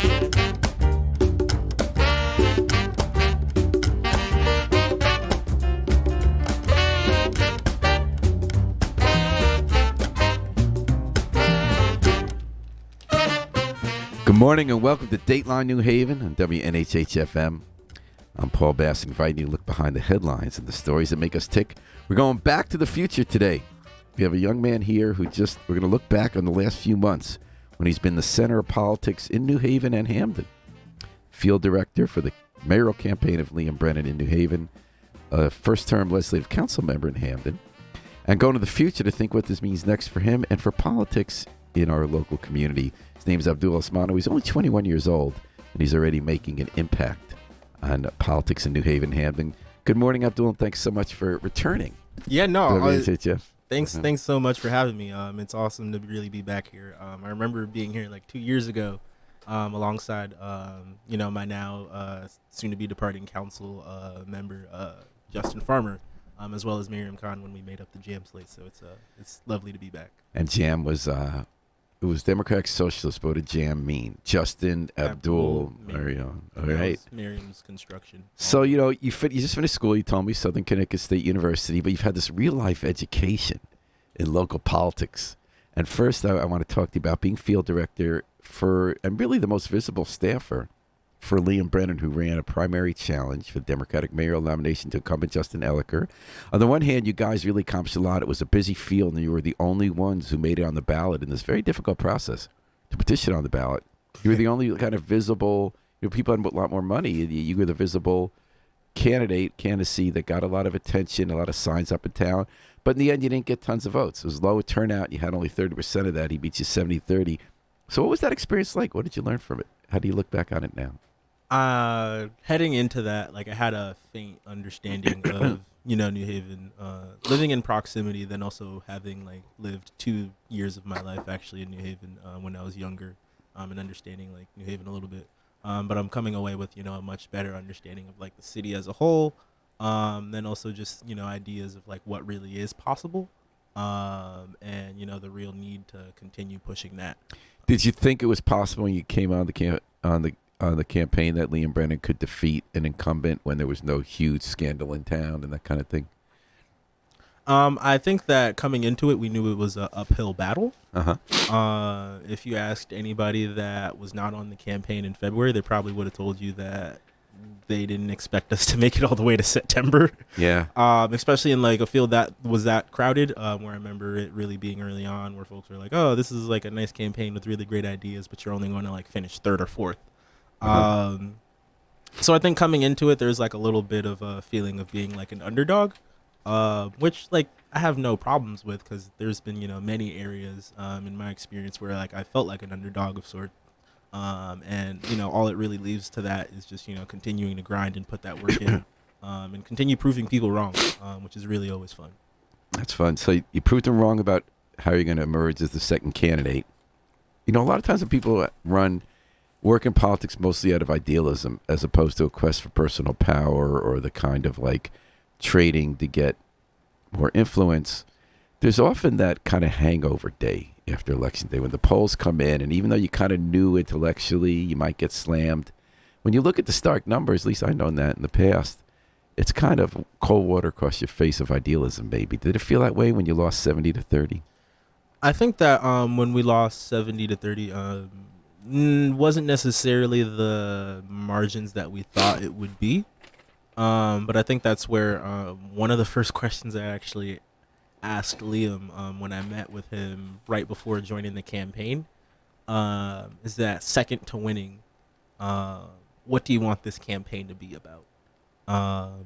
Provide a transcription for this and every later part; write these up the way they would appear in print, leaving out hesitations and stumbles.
Good morning and welcome to Dateline New Haven on WNHH-FM. I'm Paul Bass, inviting you to look behind the headlines and the stories that make us tick. We're going back to the future today. We have a young man here we're going to look back on the last few months when he's been the center of politics in New Haven and Hamden. Field director for the mayoral campaign of Liam Brennan in New Haven, a first-term legislative council member in Hamden, and going to the future to think what this means next for him and for politics in our local community. His name is Abdul Osmanu. He's only 21 years old, and he's already making an impact on politics in New Haven, Hamden. Good morning, Abdul, and thanks so much for returning. Yeah, no. Thanks so much for having me. It's awesome to really be back here. I remember being here like 2 years ago, alongside my now soon-to-be departing council member Justin Farmer, as well as Miriam Khan when we made up the Jam slate. So it's lovely to be back. And Jam was it was Democratic Socialists. What did Jam mean? Justin, Abdul, Miriam. All right. Miriam's construction. So, you just finished school. You told me Southern Connecticut State University, but you've had this real-life education in local politics. And first, I want to talk to you about being field director and really the most visible staffer for Liam Brennan, who ran a primary challenge for the Democratic mayoral nomination to incumbent Justin Elicker. On the one hand, you guys really accomplished a lot. It was a busy field, and you were the only ones who made it on the ballot in this very difficult process to petition on the ballot. You were the only kind of visible, people had a lot more money. You were the visible candidacy that got a lot of attention, a lot of signs up in town. But in the end, you didn't get tons of votes. It was low turnout. You had only 30% of that. He beat you 70-30. So what was that experience like? What did you learn from it? How do you look back on it now? Heading into that, I had a faint understanding of, New Haven, living in proximity, then also having lived 2 years of my life actually in New Haven when I was younger, and understanding New Haven a little bit. But I'm coming away with, a much better understanding of the city as a whole, then also just, ideas of what really is possible, and, the real need to continue pushing that. Did you think it was possible when you came on the campaign that Liam Brennan could defeat an incumbent when there was no huge scandal in town and that kind of thing? I think that coming into it, we knew it was an uphill battle. If you asked anybody that was not on the campaign in February, they probably would have told you that they didn't expect us to make it all the way to September. Yeah. Especially in a field that was that crowded, where I remember it really being early on, where folks were like, "Oh, this is a nice campaign with really great ideas, but you're only going to finish third or fourth." So I think coming into it, there's a little bit of a feeling of being an underdog, which I have no problems with, because there's been many areas in my experience where I felt like an underdog of sorts, and all it really leaves to that is just continuing to grind and put that work in, and continue proving people wrong, which is really always fun. That's fun. So you proved them wrong about how you're going to emerge as the second candidate. A lot of times when people work in politics mostly out of idealism as opposed to a quest for personal power or the kind of trading to get more influence, there's often that kind of hangover day after election day when the polls come in, and even though you kind of knew intellectually you might get slammed, when you look at the stark numbers, at least I've known that in the past, it's kind of cold water across your face of idealism, maybe. Did it feel that way when you lost 70-30? I think that when we lost 70-30, wasn't necessarily the margins that we thought it would be, but I think that's where one of the first questions I actually asked Liam when I met with him right before joining the campaign is that second to winning, what do you want this campaign to be about?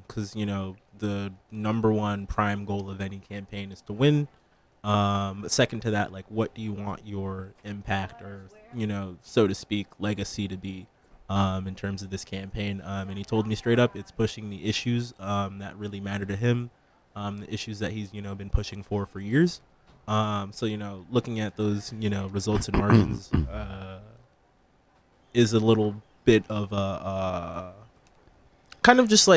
Because the number one prime goal of any campaign is to win. But second to that, what do you want your impact or, so to speak, legacy to be in terms of this campaign? And he told me straight up, it's pushing the issues that really matter to him, the issues that he's, been pushing for years. So, looking at those, results and margins is a little bit of a kind of just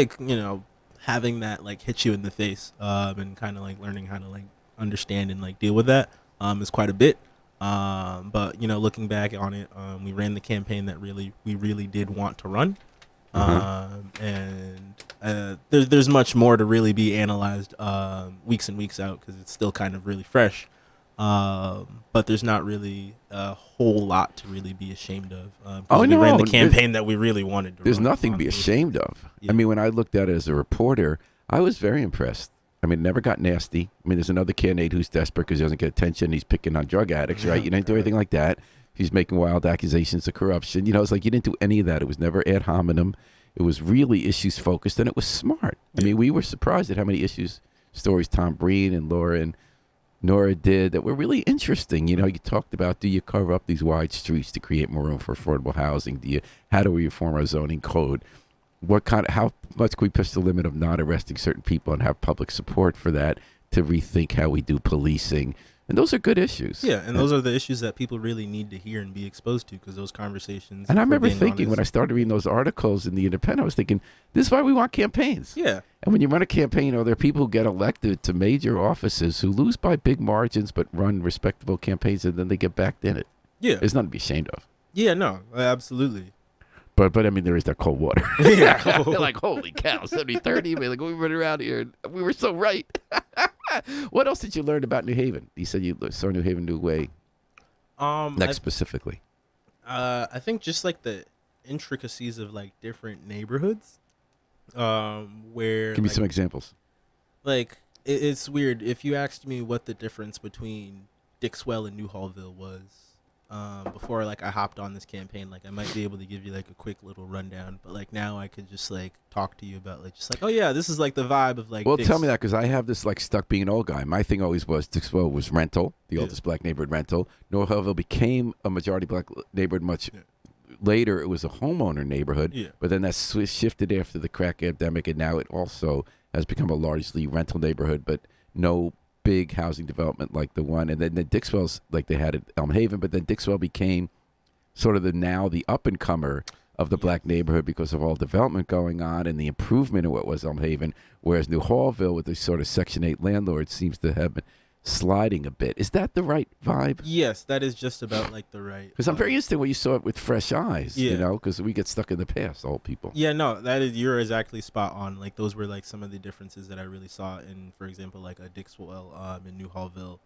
having that hit you in the face and kind of learning how to understand and deal with that is quite a bit. But looking back on it, we ran the campaign that we really did want to run. Uh-huh. And there's much more to really be analyzed weeks and weeks out because it's still kind of really fresh. But there's not really a whole lot to really be ashamed of because Oh we ran no, the campaign that we really wanted to there's run. nothing to be ashamed of. Yeah. I mean, when I looked at it as a reporter, I was very impressed. I mean, it never got nasty. I mean, there's another candidate who's desperate because he doesn't get attention. He's picking on drug addicts, right? You didn't do anything like that. He's making wild accusations of corruption. It's like you didn't do any of that. It was never ad hominem. It was really issues focused, and it was smart. I mean, we were surprised at how many stories Tom Breen and Laura and Nora did that were really interesting. You talked about, do you cover up these wide streets to create more room for affordable housing? How do we reform our zoning code? How much can we push the limit of not arresting certain people and have public support for that to rethink how we do policing? And those are good issues. Yeah, and those are the issues that people really need to hear and be exposed to because those conversations. And I remember thinking when I started reading those articles in the Independent, I was thinking, this is why we want campaigns. Yeah. And when you run a campaign, there are people who get elected to major offices who lose by big margins but run respectable campaigns and then they get backed in it. Yeah. There's nothing to be ashamed of. Yeah, no, absolutely. But I mean, there is that cold water. Yeah. They're like, holy cow, 70-30. We're like, we run around here. And we were so right. What else did you learn about New Haven? You said you saw New Haven New Way. Specifically. I think just like the intricacies of like different neighborhoods. Where Give me some examples. Like it's weird. If you asked me what the difference between Dixwell and New Hallville was, before like I hopped on this campaign, like I might be able to give you like a quick little rundown, but like now I could just like talk to you about like just like, oh yeah, this is like the vibe of like. Well, tell me that because I have this like stuck being an old guy. My thing always was Dixwell was rental, the oldest black neighborhood rental. North Hallville became a majority black neighborhood much later. It was a homeowner neighborhood, but then that shifted after the crack epidemic, and now it also has become a largely rental neighborhood, but no big housing development like the one. And then the Dixwell's like they had at Elm Haven, but then Dixwell became sort of the up-and-comer of the black neighborhood because of all development going on and the improvement in what was Elm Haven, whereas New Hallville with the sort of Section 8 landlords seems to have been sliding a bit. Is that the right vibe? Yes, that is just about like the right. Because I'm very interested when you saw it with fresh eyes, because we get stuck in the past, old people. Yeah, no, you're exactly spot on. Like those were like some of the differences that I really saw in, for example, like a Dixwell in New Hallville,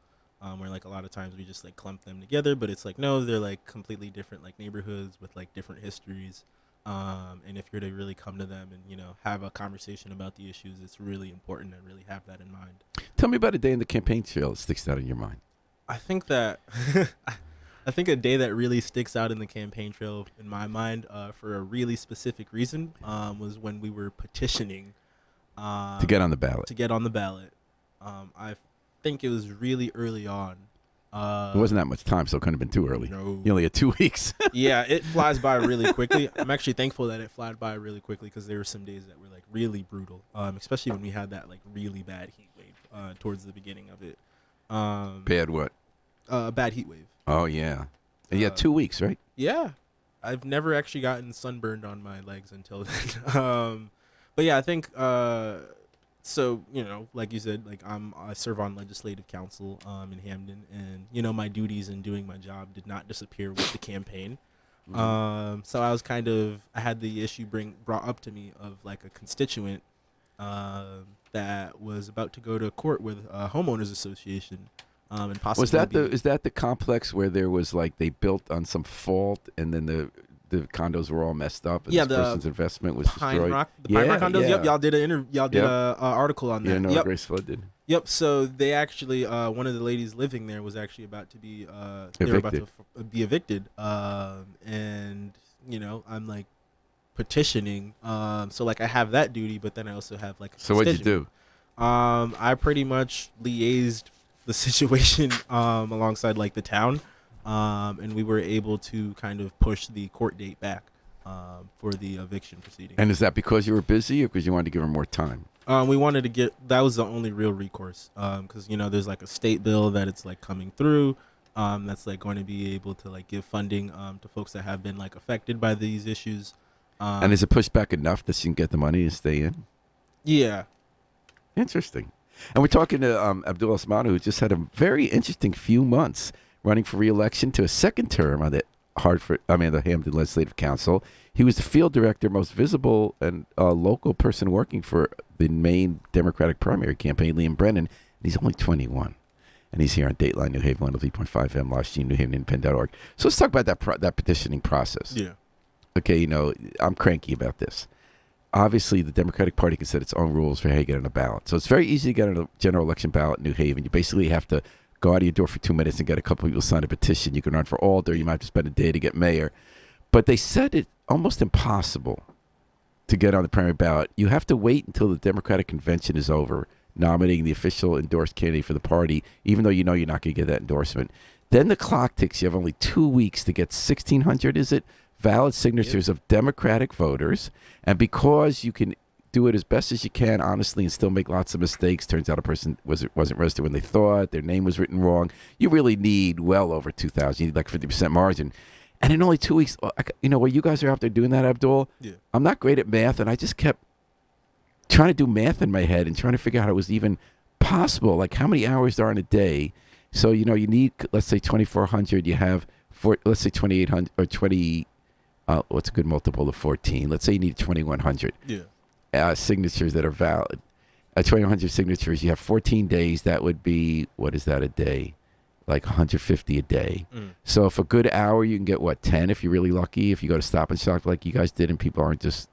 where like a lot of times we just like clump them together, but it's like no, they're like completely different like neighborhoods with like different histories. And if you're to really come to them and have a conversation about the issues, it's really important to really have that in mind. Tell me about a day in the campaign trail that sticks out in your mind. I think that I think a day that really sticks out in the campaign trail in my mind, for a really specific reason, was when we were petitioning to get on the ballot. I think it was really early on. It wasn't that much time, so it couldn't have been too early. No. You only had 2 weeks. Yeah, it flies by really quickly. I'm actually thankful that it flied by really quickly because there were some days that were like really brutal, especially when we had that like really bad heat wave towards the beginning of it. Bad what? Bad heat wave. Oh, yeah. And you had 2 weeks, right? Yeah. I've never actually gotten sunburned on my legs until then. But yeah, I think so, like you said, like I serve on legislative council in Hamden, and my duties in doing my job did not disappear with the campaign. So I had the issue brought up to me of like a constituent that was about to go to court with a homeowners association, and possibly is that the complex where there was like they built on some fault and then the condos were all messed up and this person's investment was destroyed. The Pine Rock condos. Yep, y'all did a article on that. Yeah, no, yep. Grace Flood did. Yep. So they actually, one of the ladies living there was actually about to be be evicted. And I'm like petitioning. So like I have that duty, but then I also have like. So what'd you do? I pretty much liaised the situation alongside like the town. And we were able to kind of push the court date back for the eviction proceeding. And is that because you were busy or because you wanted to give her more time? We wanted to that was the only real recourse, because there's like a state bill that it's like coming through, that's like going to be able to like give funding to folks that have been like affected by these issues. And is it pushed back enough that you can get the money to stay in? Yeah. Interesting. And we're talking to Abdul Osmanu, who just had a very interesting few months running for re-election to a second term on the the Hampton Legislative Council. He was the field director, most visible and local person working for the main Democratic primary campaign, Liam Brennan. And he's only 21. And he's here on Dateline, New Haven, 103.5 FM, Lost Gene, New Haven, Independent.org. So let's talk about that petitioning process. Yeah. Okay, I'm cranky about this. Obviously, the Democratic Party can set its own rules for how you get on a ballot. So it's very easy to get on a general election ballot in New Haven. You basically have to go out of your door for 2 minutes and get a couple people to sign a petition. You can run for alder. You might have to spend a day to get mayor. But they said it almost impossible to get on the primary ballot. You have to wait until the Democratic convention is over, nominating the official endorsed candidate for the party, even though you know you're not going to get that endorsement. Then the clock ticks. You have only 2 weeks to get 1,600, is it, valid signatures of Democratic voters. And because you can do it as best as you can, honestly, and still make lots of mistakes, turns out a person wasn't registered when they thought, their name was written wrong, you really need well over 2,000. You need like 50% margin. And in only 2 weeks, while you guys are out there doing that, Abdul, I'm not great at math, and I just kept trying to do math in my head and trying to figure out how it was even possible, like how many hours there are in a day. So, you need, let's say 2,400, you have, let's say 2,800, or 20, what's a good multiple of 14? Let's say you need 2,100 signatures that are valid. 2,100 signatures, you have 14 days, that would be, what is that a day? Like 150 a day. So if a good hour, you can get, 10 if you're really lucky, if you go to Stop and Shop like you guys did and people aren't just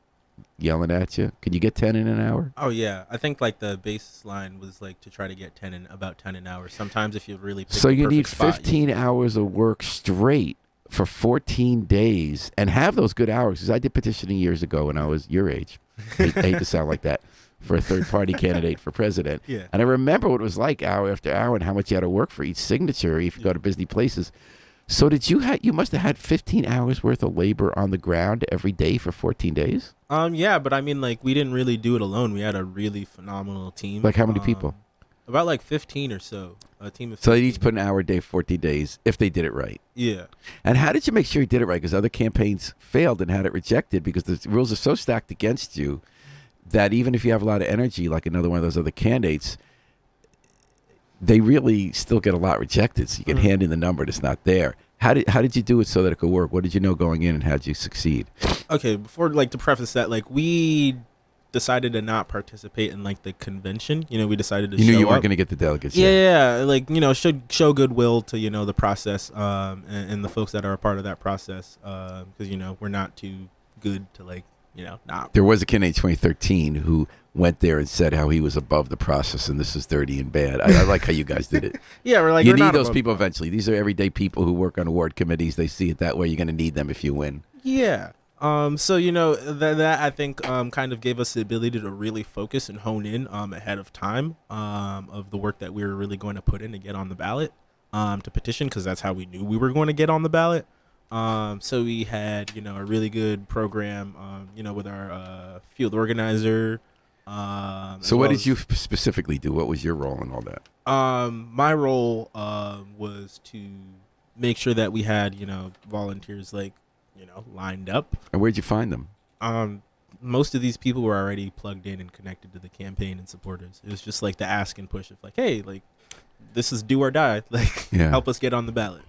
yelling at you. Can you get 10 in an hour? Oh yeah, I think like the baseline was like to try to get about 10 an hour. Sometimes if you really pick so the you perfect need spot, 15 hours of work straight for 14 days and have those good hours. Because I did petitioning years ago when I was your age. I hate to sound like that, for a third-party candidate for president. Yeah. And I remember what it was like hour after hour and how much you had to work for each signature if you go to busy places. So you must have had 15 hours worth of labor on the ground every day for 14 days? Yeah, but I mean, like, we didn't really do it alone. We had a really phenomenal team. Like how many people? About like 15 or so. A team of 15. So they each put an hour a day, 14 days, if they did it right. Yeah. And how did you make sure you did it right? Because other campaigns failed and had it rejected because the rules are so stacked against you that even if you have a lot of energy, like another one of those other candidates, they really still get a lot rejected. So you can hand in the number that's not there. How did you do it so that it could work? What did you know going in, and how did you succeed? Okay, before to preface that, we decided to not participate in the convention. We decided to. You knew you weren't going to get the delegates. Yeah. Should show goodwill to the process and the folks that are a part of that process because we're not too good to not. There was a candidate in 2013 who went there and said how he was above the process and this is dirty and bad. I like how you guys did it. Yeah, we're you need those people eventually. These are everyday people who work on award committees. They see it that way. You're going to need them if you win. Yeah. So that I think kind of gave us the ability to really focus and hone in ahead of time of the work that we were really going to put in to get on the ballot to petition, because that's how we knew we were going to get on the ballot. So we had a really good program with our field organizer. So what did you specifically do? What was your role in all that? My role was to make sure that we had volunteers lined up. And where'd you find them? Most of these people were already plugged in and connected to the campaign and supporters. It was just the ask and push of hey, this is do or die. Help us get on the ballot.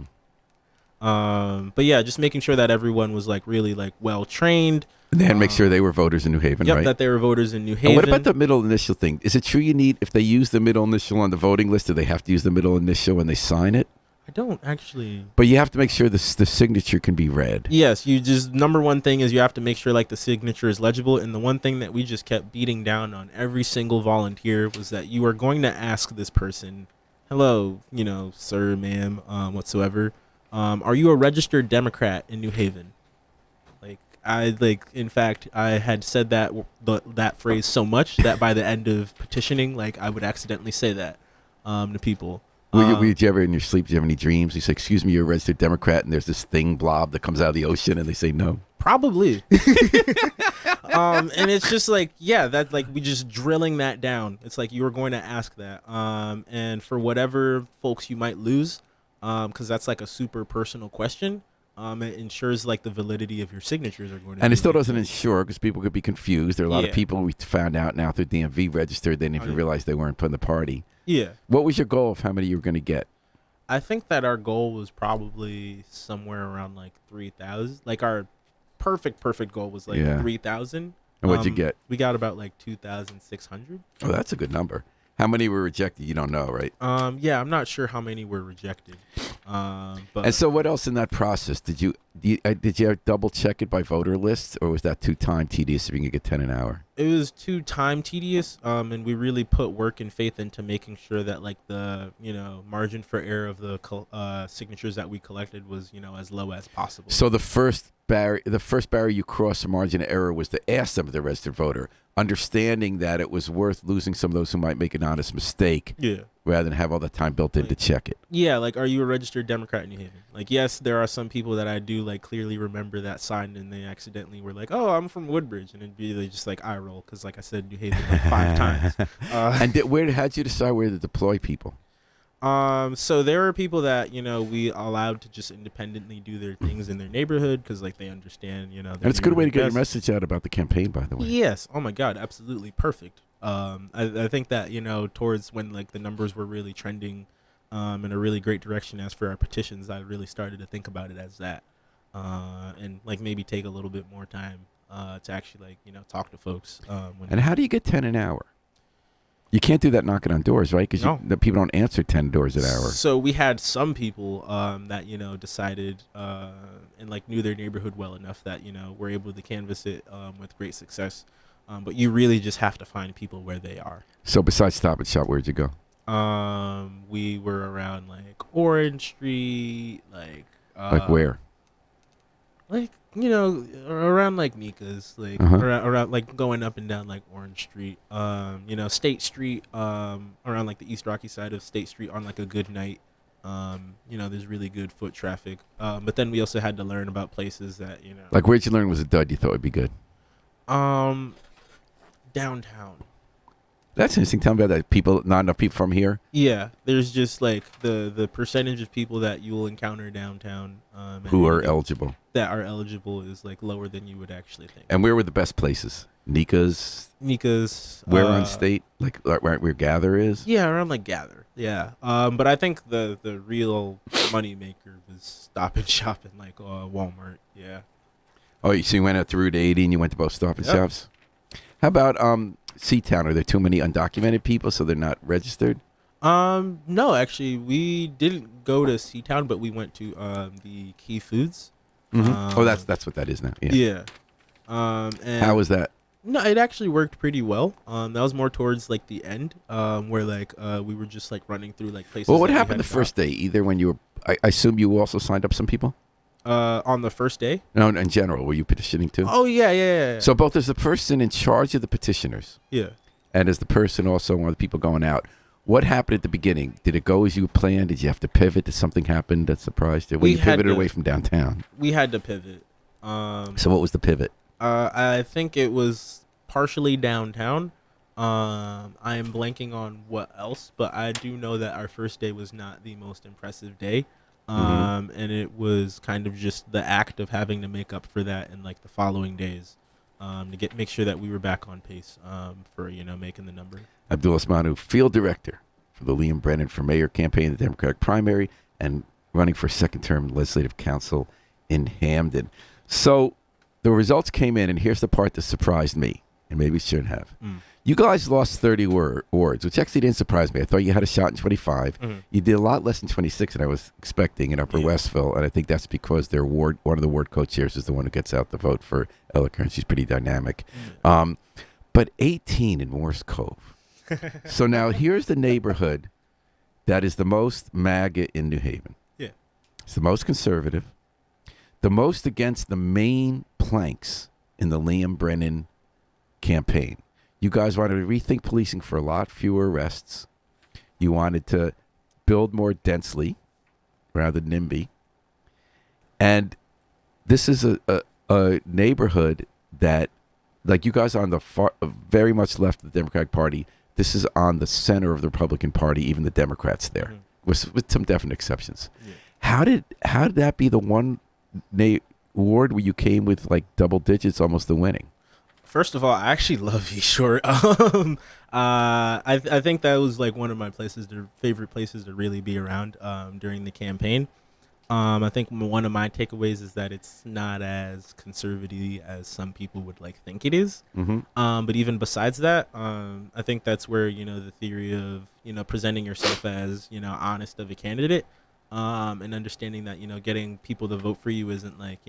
But yeah, just making sure that everyone was really well trained. And then make sure they were voters in New Haven, yep, right? That they were voters in New Haven. And what about the middle initial thing? Is it true if they use the middle initial on the voting list, do they have to use the middle initial when they sign it? I don't actually. But you have to make sure the signature can be read. Yes, number one thing is you have to make sure the signature is legible. And the one thing that we just kept beating down on every single volunteer was that you are going to ask this person, hello, sir, ma'am, whatsoever. Are you a registered Democrat in New Haven? In fact, I had said that phrase so much that by the end of petitioning, I would accidentally say that to people. Did you ever in your sleep, do you have any dreams? You say, excuse me, you're a registered Democrat, and there's this thing blob that comes out of the ocean, and they say no. Probably. And it's just we just drilling that down. It's you were going to ask that. And for whatever folks you might lose, because that's a super personal question. It ensures the validity of your signatures are going to. And it still doesn't ensure, because people could be confused. There are a lot of people we found out now through DMV registered. They didn't even realize they weren't put in the party. Yeah. What was your goal of how many you were going to get? I think that our goal was probably somewhere around like 3,000. Like our perfect goal was like Yeah. 3,000. And what'd you get? We got about like 2,600. Oh, that's a good number. How many were rejected? You don't know, right? Yeah, I'm not sure how many were rejected. But And so, what else in that process did you double check it by voter lists, or was that too time tedious if you could get 10 an hour? it was too time tedious, and we really put work and faith into making sure that like the margin for error of the signatures that we collected was as low as possible. So the first barrier you crossed the margin of error was to ask them if they're a registered voter, understanding that it was worth losing some of those who might make an honest mistake, Yeah. rather than have all the time built in to check it. Yeah, like, are you a registered Democrat in New Haven? Like, yes, there are some people that I do like clearly remember that signed, and they accidentally were like, "Oh, I'm from Woodbridge," and it'd be like, just like eye roll because, like I said, New Haven like 5 times. And how'd you decide where to deploy people? So there are people that we allowed to just independently do their things in their neighborhood because like they understand And it's a good way to get your best. message out about the campaign, by the way. Yes. Oh my God. Absolutely perfect. I think that towards when like the numbers were really trending, in a really great direction as for our petitions, I really started to think about it as that, and like maybe take a little bit more time to actually like talk to folks. And how do you get 10 an hour? You can't do that knocking on doors, right? Because No. the people don't answer 10 doors an hour. So we had some people that decided and like knew their neighborhood well enough that were able to canvass it with great success. But you really just have to find people where they are. So besides Stop and Shop, where'd you go? We were around like Orange Street, like Where? like around like Nika's, like Uh-huh. around like going up and down like Orange Street, State Street, around like the East Rocky side of State Street on like a good night. There's really good foot traffic. But then we also had to learn about places that Like, where'd you learn was a dud you thought would be good? Downtown. That's interesting. Tell me about that. Not enough people from here? Yeah, there's just like the percentage of people that you will encounter downtown Who are eligible. that are eligible is like lower than you would actually think. And where were the best places? Nika's? Nika's. Where on State? Like right where Gather is? Yeah, around like Gather. Yeah. But I think the real money maker was Stop and Shop and like Walmart. Yeah. Oh, so you went out to Route 80 and you went to both Stop and Yep. Shops? How about Seatown? Are there too many undocumented people so they're not registered? No, actually, we didn't go to Seatown, but we went to the Key Foods. Oh, that's what that is now. Yeah. Yeah. And How was that? No, it actually worked pretty well. That was more towards like the end, where like we were just like running through like places. Well, what that we happened the hadn't first day? Either when you were, I assume you also signed up some people? on the first day. No, in general, were you petitioning too? Oh yeah. So both as the person in charge of the petitioners Yeah. and as the person also one of the people going out, what happened at the beginning? Did it go as you planned? Did you have to pivot? Did something happen that surprised you? When We you had pivoted to- away from downtown. We had to pivot. So what was the pivot? I think it was partially downtown. I am blanking on what else, but I do know that our first day was not the most impressive day. And it was kind of just the act of having to make up for that in like the following days, to make sure that we were back on pace for making the number. Abdul Osmanu, field director for the Liam Brennan for mayor campaign, the Democratic primary, and running for second term legislative council in Hamden. So the results came in, and here's the part that surprised me, and maybe it shouldn't have. You guys lost 30 wards, which actually didn't surprise me. I thought you had a shot in 25. You did a lot less than 26 than I was expecting in Upper Westville, and I think that's because one of the ward co-chairs is the one who gets out the vote for Elliker, and she's pretty dynamic. But 18 in Morse Cove. So now here's the neighborhood that is the most MAGA in New Haven. Yeah. It's the most conservative, the most against the main planks in the Liam Brennan campaign. You guys wanted to rethink policing for a lot fewer arrests. You wanted to build more densely rather than NIMBY. And this is a neighborhood that, like, you guys are on the far, very much left of the Democratic Party. This is on the center of the Republican Party, even the Democrats there, with some definite exceptions. Yeah. How did that be the one ward where you came with like double digits, almost the winning? First of all, I actually love East Shore. I think that was like one of my favorite places to really be around during the campaign. I think one of my takeaways is that it's not as conservative as some people would like think it is. Mm-hmm. But even besides that, I think that's where the theory of presenting yourself as honest of a candidate, and understanding that getting people to vote for you isn't like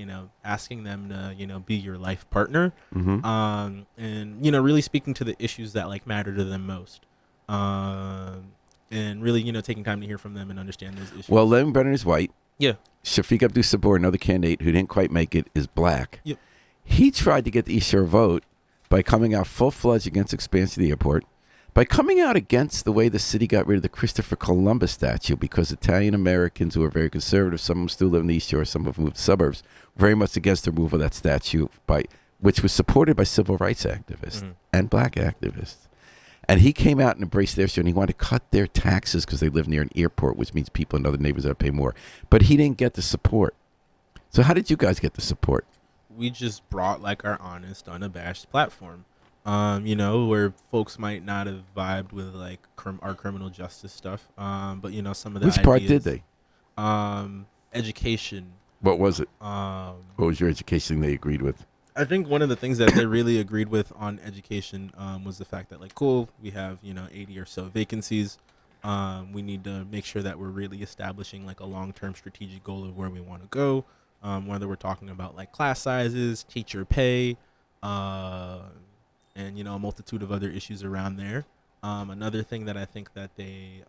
asking them to be your life partner, Mm-hmm. and really speaking to the issues that like matter to them most. And really taking time to hear from them and understand those issues. Well, Levin Brennan is white. Yeah. Shafiq Abdul Sabor, another candidate who didn't quite make it, is black. Yep. He tried to get the East Shore vote by coming out full-fledged against expansion of the airport, by coming out against the way the city got rid of the Christopher Columbus statue, because Italian Americans who are very conservative, some of them still live in the East Shore, some of them moved to suburbs, very much against the removal of that statue, which was supported by civil rights activists and black activists. And he came out and embraced their issue, and he wanted to cut their taxes because they live near an airport, which means people in other neighborhoods have to pay more. But he didn't get the support. So how did you guys get the support? We just brought like our honest, unabashed platform, where folks might not have vibed with like our criminal justice stuff, but some of the Which part did they? Education. What was it? What was your education they agreed with? I think one of the things that they really agreed with on education was the fact that, like, cool, we have, 80 or so vacancies. We need to make sure that we're really establishing, like, a long-term strategic goal of where we want to go, whether we're talking about, like, class sizes, teacher pay, and, a multitude of other issues around there. Another thing that I think that they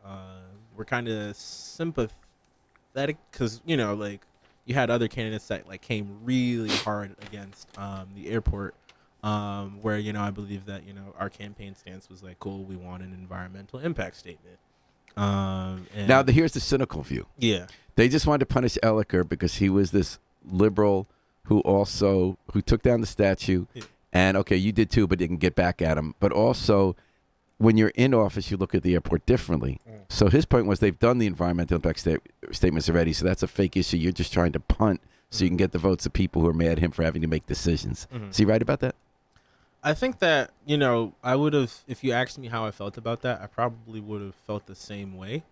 were kind of sympathetic because, like, you had other candidates that like came really hard against the airport, where I believe that our campaign stance was like, cool, we want an environmental impact statement. And Now, here's the cynical view. Yeah. They just wanted to punish Elliker because he was this liberal who took down the statue, and okay, you did too, but you can get back at him. But also, when you're in office, you look at the airport differently. So his point was they've done the environmental impact statements already, so that's a fake issue. You're just trying to punt so you can get the votes of people who are mad at him for having to make decisions. Is he right about that? I think that, I would have, if you asked me how I felt about that, I probably would have felt the same way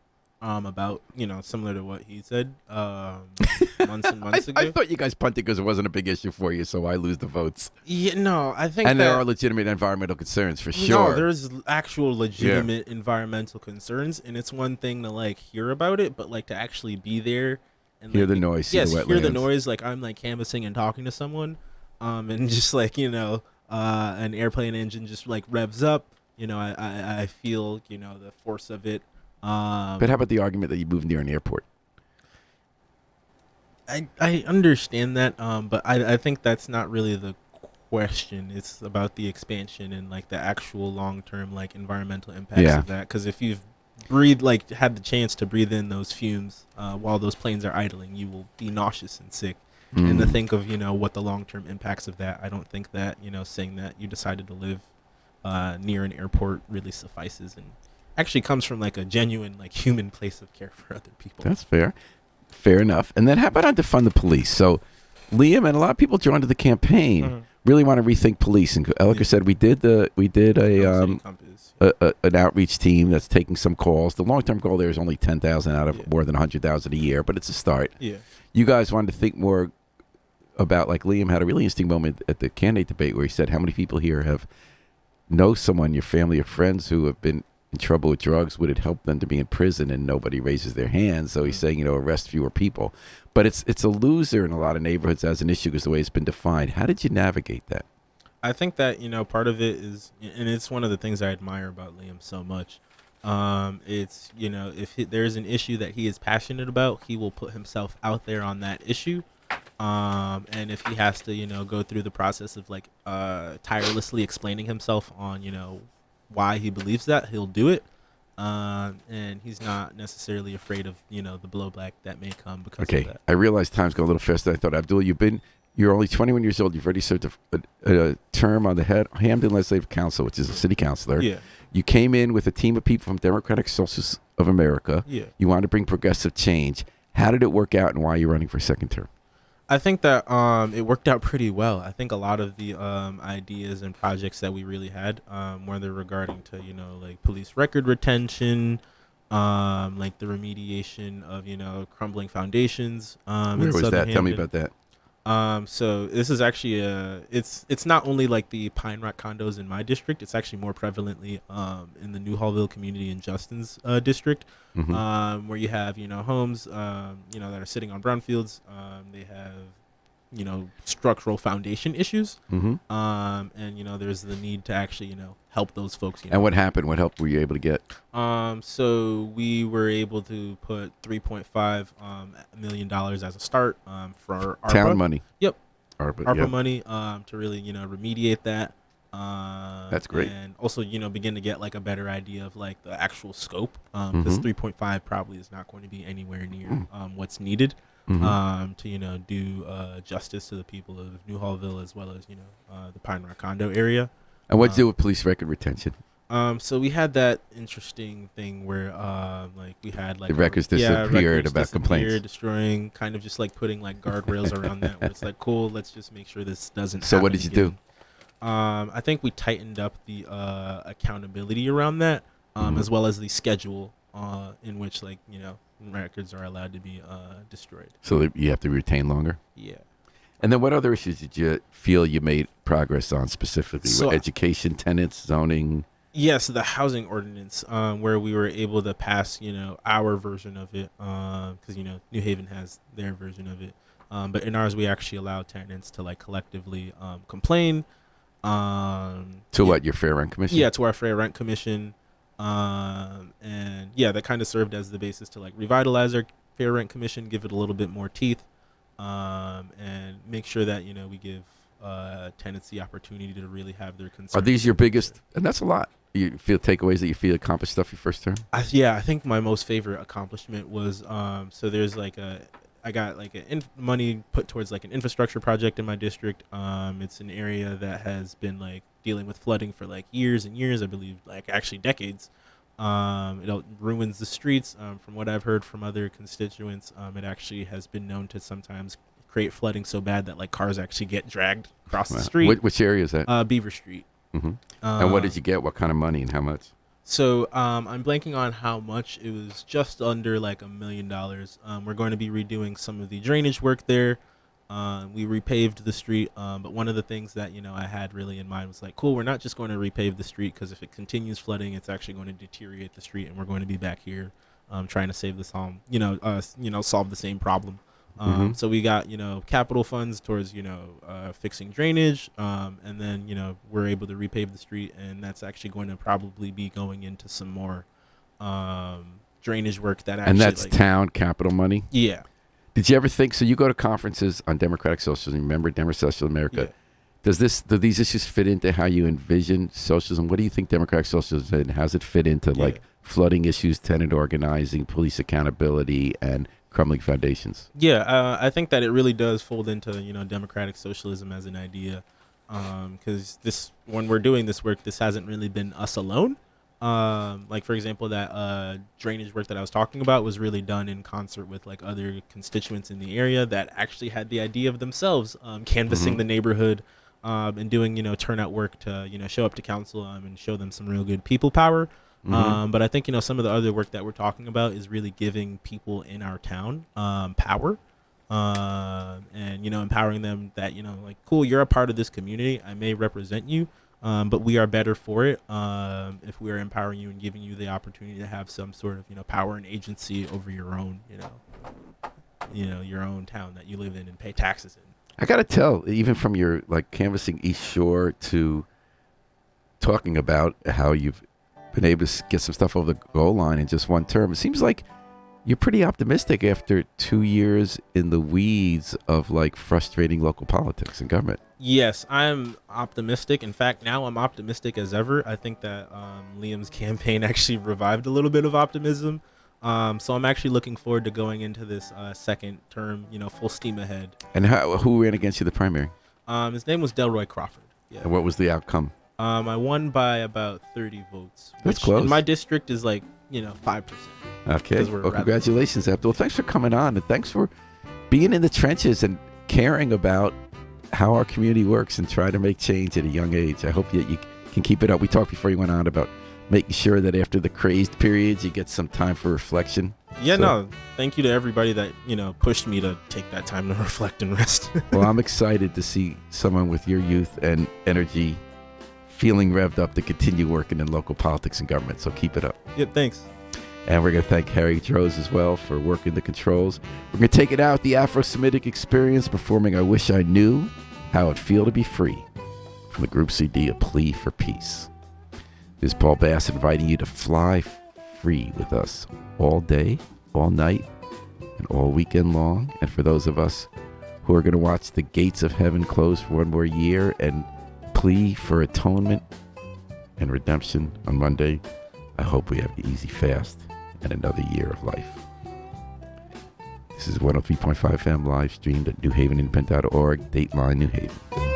about, similar to what he said months and months ago. I thought you guys punted because it wasn't a big issue for you, so I lose the votes. Yeah, no, I think And there are legitimate environmental concerns for sure. No, there's actual legitimate environmental concerns, and it's one thing to, like, hear about it, but, like, to actually be there and hear the noise, see the wetlands. Hear the noise, like, I'm, like, canvassing and talking to someone, and just, like, an airplane engine just, like, revs up, I feel, the force of it. But how about the argument that you moved near an airport? I understand that, but I think that's not really the question. It's about the expansion and like the actual long-term like environmental impacts of that. Because if you've had the chance to breathe in those fumes while those planes are idling, you will be nauseous and sick. And to think of what the long-term impacts of that, I don't think that saying that you decided to live near an airport really suffices and actually comes from like a genuine like human place of care for other people. That's fair enough. And then how about on defund the police? So Liam and a lot of people joined the campaign really want to rethink police, and Elliker said we did an outreach team that's taking some calls. The long-term goal there is only 10,000 out of more than 100,000 a year, but it's a start. You guys wanted to think more about, like, Liam had a really interesting moment at the candidate debate where he said, how many people here know someone, your family or friends, who have been in trouble with drugs? Would it help them to be in prison? And nobody raises their hands. So he's saying, arrest fewer people. But it's a loser in a lot of neighborhoods as an issue because the way it's been defined. How did you navigate that? I think that, part of it is, and it's one of the things I admire about Liam so much. It's, if there's an issue that he is passionate about, he will put himself out there on that issue. And if he has to, go through the process of like tirelessly explaining himself on, why he believes that, he'll do it. And he's not necessarily afraid of, the blowback that may come because of that. I realize time's going a little faster than I thought. Abdul, you're only 21 years old. You've already served a term on the Hamden Legislative Council, which is a city councilor. Yeah. You came in with a team of people from Democratic Socialists of America. Yeah. You wanted to bring progressive change. How did it work out, and why are you running for a second term? I think that it worked out pretty well. I think a lot of the ideas and projects that we really had, whether regarding to like police record retention, like the remediation of crumbling foundations. Where in was Southern that? Tell me Hampton. about that. So this is actually it's not only like the Pine Rock condos in my district. It's actually more prevalently in the New Hallville community in Justin's district, where you have homes that are sitting on brownfields. They have structural foundation issues, and there's the need to actually help those folks. And what happened? What help were you able to get? So we were able to put $3.5 million as a start for ARPA. Town money. Yep. ARPA ARPA money to really remediate that. That's great. And also begin to get like a better idea of like the actual scope, because 3.5 probably is not going to be anywhere near what's needed to do justice to the people of New Hallville as well as the Pine Rock condo area. And what to do with police record retention? So we had that interesting thing where like we had like The records disappeared about complaints. Destroying, kind of just like putting like guardrails around that where it's like, cool, let's just make sure this doesn't So happen what did you again. do? I think we tightened up the accountability around that, as well as the schedule in which like records are allowed to be destroyed. So that you have to retain longer? Yeah. And then what other issues did you feel you made progress on specifically? So- Education, tenants, zoning? Yes, the housing ordinance, where we were able to pass, our version of it, because New Haven has their version of it, but in ours we actually allow tenants to like collectively complain. To what, your Fair Rent Commission? Yeah, to our Fair Rent Commission, and yeah, that kind of served as the basis to like revitalize our Fair Rent Commission, give it a little bit more teeth, and make sure that we give tenants the opportunity to really have their concerns. Are these your biggest? And that's a lot. You feel takeaways that you feel accomplished stuff your first term? Yeah, I think my most favorite accomplishment was so there's like I got like money put towards like an infrastructure project in my district. It's an area that has been like dealing with flooding for like years and years, I believe, like actually decades. It ruins the streets. From what I've heard from other constituents, it actually has been known to sometimes create flooding so bad that like cars actually get dragged across the street. Which area is that? Beaver Street. And what did you get? What kind of money and how much? So I'm blanking on how much. It was just under like $1 million. We're going to be redoing some of the drainage work there. We repaved the street, but one of the things that I had really in mind was like, cool, we're not just going to repave the street, because if it continues flooding, it's actually going to deteriorate the street, and we're going to be back here trying to save this home, solve the same problem. So we got capital funds towards fixing drainage, and then we're able to repave the street, and that's actually going to probably be going into some more drainage work that actually, and that's like, town capital money? Yeah. Did you ever think, so you go to conferences on democratic socialism, remember Democratic Social America? Yeah. Do these issues fit into how you envision socialism? What do you think democratic socialism is, and how does it fit into like flooding issues, tenant organizing, police accountability, and crumbling foundations? Yeah, I think that it really does fold into democratic socialism as an idea, because when we're doing this work, this hasn't really been us alone. Like for example, that drainage work that I was talking about was really done in concert with like other constituents in the area that actually had the idea of themselves canvassing the neighborhood, and doing turnout work to show up to council and show them some real good people power. But I think some of the other work that we're talking about is really giving people in our town power, and empowering them that like, cool, you're a part of this community. I may represent you, but we are better for it if we are empowering you and giving you the opportunity to have some sort of power and agency over your own your own town that you live in and pay taxes in. I gotta tell, even from your like canvassing East Shore to talking about how you've been able to get some stuff over the goal line in just one term, it seems like you're pretty optimistic after 2 years in the weeds of like frustrating local politics and government. Yes, I'm optimistic. In fact, now I'm optimistic as ever. I think that Liam's campaign actually revived a little bit of optimism. So I'm actually looking forward to going into this second term, full steam ahead. And who ran against you the primary? His name was Delroy Crawford. Yeah. And what was the outcome? I won by about 30 votes. That's which close. In my district is like, 5%. Okay. Well, congratulations, Abdul. Thanks for coming on, and thanks for being in the trenches and caring about how our community works and try to make change at a young age. I hope that you can keep it up. We talked before you went on about making sure that after the crazed periods, you get some time for reflection. Yeah, no, thank you to everybody that, pushed me to take that time to reflect and rest. Well, I'm excited to see someone with your youth and energy feeling revved up to continue working in local politics and government. So keep it up. Yeah, thanks. And we're going to thank Harry Droz as well for working the controls. We're going to take it out, the Afro-Semitic Experience, performing I Wish I Knew How It'd Feel to Be Free from the group CD, A Plea for Peace. This is Paul Bass inviting you to fly free with us all day, all night, and all weekend long. And for those of us who are going to watch the gates of heaven close for one more year and plea for atonement and redemption on Monday, I hope we have the easy fast and another year of life. This is 103.5 FM live streamed at newhavenindependent.org, Dateline New Haven.